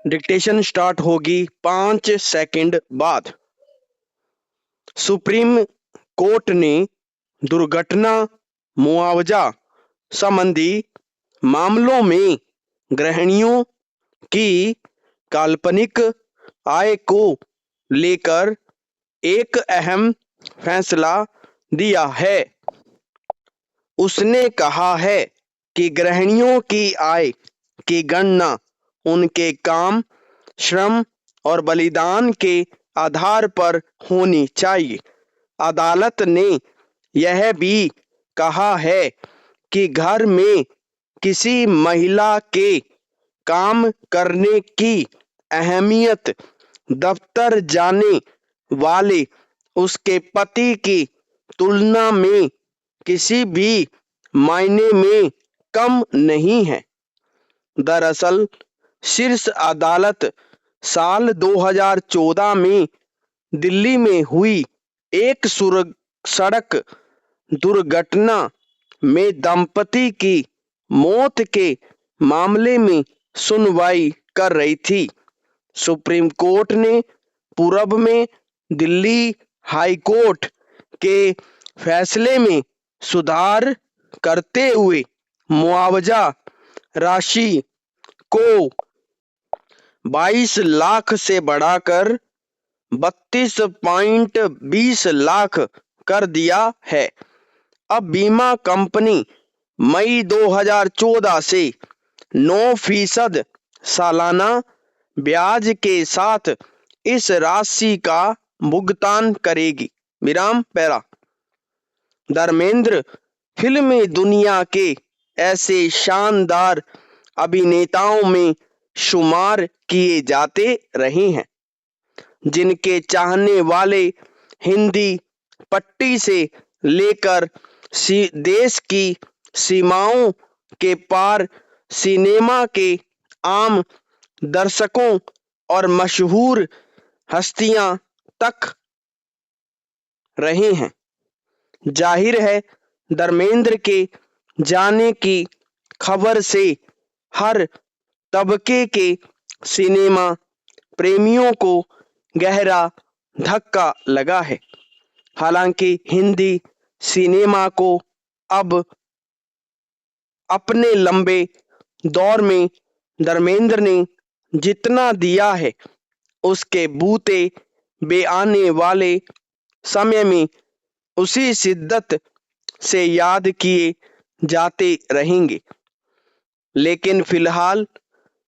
Dictation start होगी 5 second बाद। Supreme court ने दुर्घटना मुआवजा संबंधी मामलों में गृहिणियों की काल्पनिक आय को लेकर एक अहम फैसला दिया है। उसने कहा है कि गृहिणियों की आय की गणना उनके काम, श्रम और बलिदान के आधार पर होनी चाहिए। अदालत ने यह भी कहा है कि घर में किसी महिला के काम करने की अहमियत दफ्तर जाने वाले उसके पति की तुलना में किसी भी मायने में कम नहीं है। दरअसल शीर्ष अदालत साल 2014 में दिल्ली में हुई एक सड़क दुर्घटना में दंपति की मौत के मामले में सुनवाई कर रही थी। सुप्रीम कोर्ट ने पूर्व में दिल्ली हाई कोर्ट के फैसले में सुधार करते हुए मुआवजा राशि को 22 लाख से बढ़ाकर 32.20 लाख कर दिया है। अब बीमा कंपनी मई 2014 से 9% सालाना ब्याज के साथ इस राशि का भुगतान करेगी। विराम पैरा। धर्मेंद्र फिल्मी दुनिया के ऐसे शानदार अभिनेताओं में शुमार किए जाते रहे हैं जिनके चाहने वाले हिंदी पट्टी से लेकर देश की सीमाओं के पार सिनेमा के आम दर्शकों और मशहूर हस्तियां तक रहे हैं। जाहिर है धर्मेंद्र के जाने की खबर से हर तबके के सिनेमा प्रेमियों को गहरा धक्का लगा है। हालांकि हिंदी सिनेमा को अब अपने लंबे दौर में धर्मेंद्र ने जितना दिया है उसके बूते बे आने वाले समय में उसी शिद्दत से याद किए जाते रहेंगे। लेकिन फिलहाल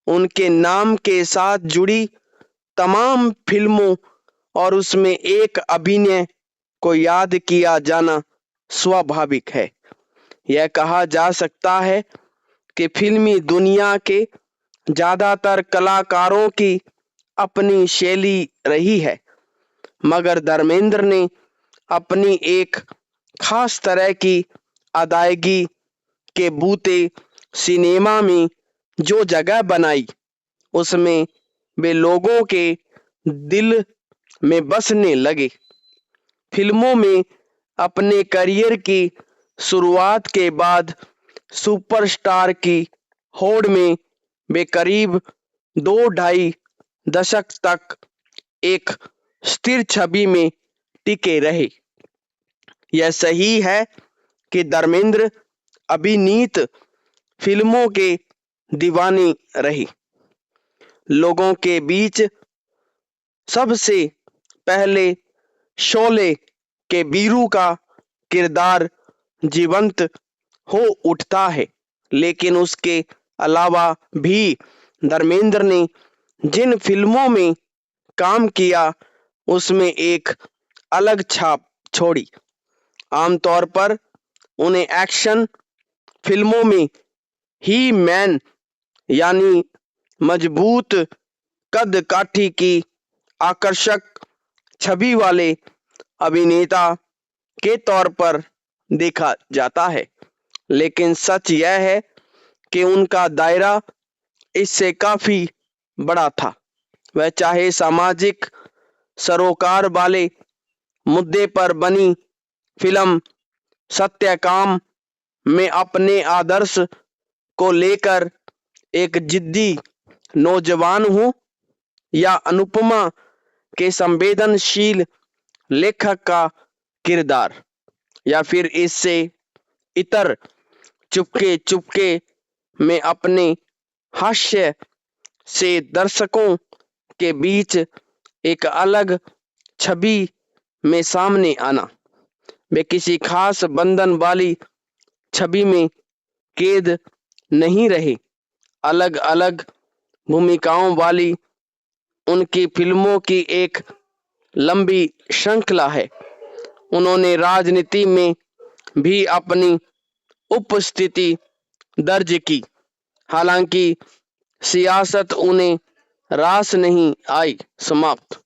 उनके नाम के साथ जुड़ी तमाम फिल्मों और उसमें एक अभिनय को याद किया जाना स्वाभाविक है। यह कहा जा सकता है कि फिल्मी दुनिया के ज्यादातर कलाकारों की अपनी शैली रही है, मगर धर्मेंद्र ने अपनी एक खास तरह की अदायगी के बूते सिनेमा में जो जगह बनाई उसमें वे लोगों के दिल में बसने लगे। फिल्मों में अपने करियर की शुरुआत के बाद सुपरस्टार की होड़ में वे करीब 2-2.5 दशक तक एक स्थिर छवि में टिके रहे। यह सही है कि धर्मेंद्र अभिनीत फिल्मों के दीवाने रहे। लोगों के बीच सबसे पहले शोले के बीरू का किरदार जीवंत हो उठता है, लेकिन उसके अलावा भी धर्मेंद्र ने जिन फिल्मों में काम किया उसमें एक अलग छाप छोड़ी। आमतौर पर उन्हें एक्शन फिल्मों में ही मैन यानी मजबूत कद काठी की आकर्षक छवि वाले अभिनेता के तौर पर देखा जाता है, लेकिन सच यह है कि उनका दायरा इससे काफी बड़ा था। वह चाहे सामाजिक सरोकार वाले मुद्दे पर बनी फिल्म सत्यकाम में अपने आदर्श को लेकर एक जिद्दी नौजवान हो या अनुपमा के संवेदनशील लेखक का किरदार, या फिर इससे इतर चुपके चुपके में अपने हास्य से दर्शकों के बीच एक अलग छवि में सामने आना। वे किसी खास बंधन वाली छवि में कैद नहीं रहे। अलग अलग भूमिकाओं वाली उनकी फिल्मों की एक लंबी श्रृंखला है। उन्होंने राजनीति में भी अपनी उपस्थिति दर्ज की, हालांकि सियासत उन्हें रास नहीं आई। समाप्त।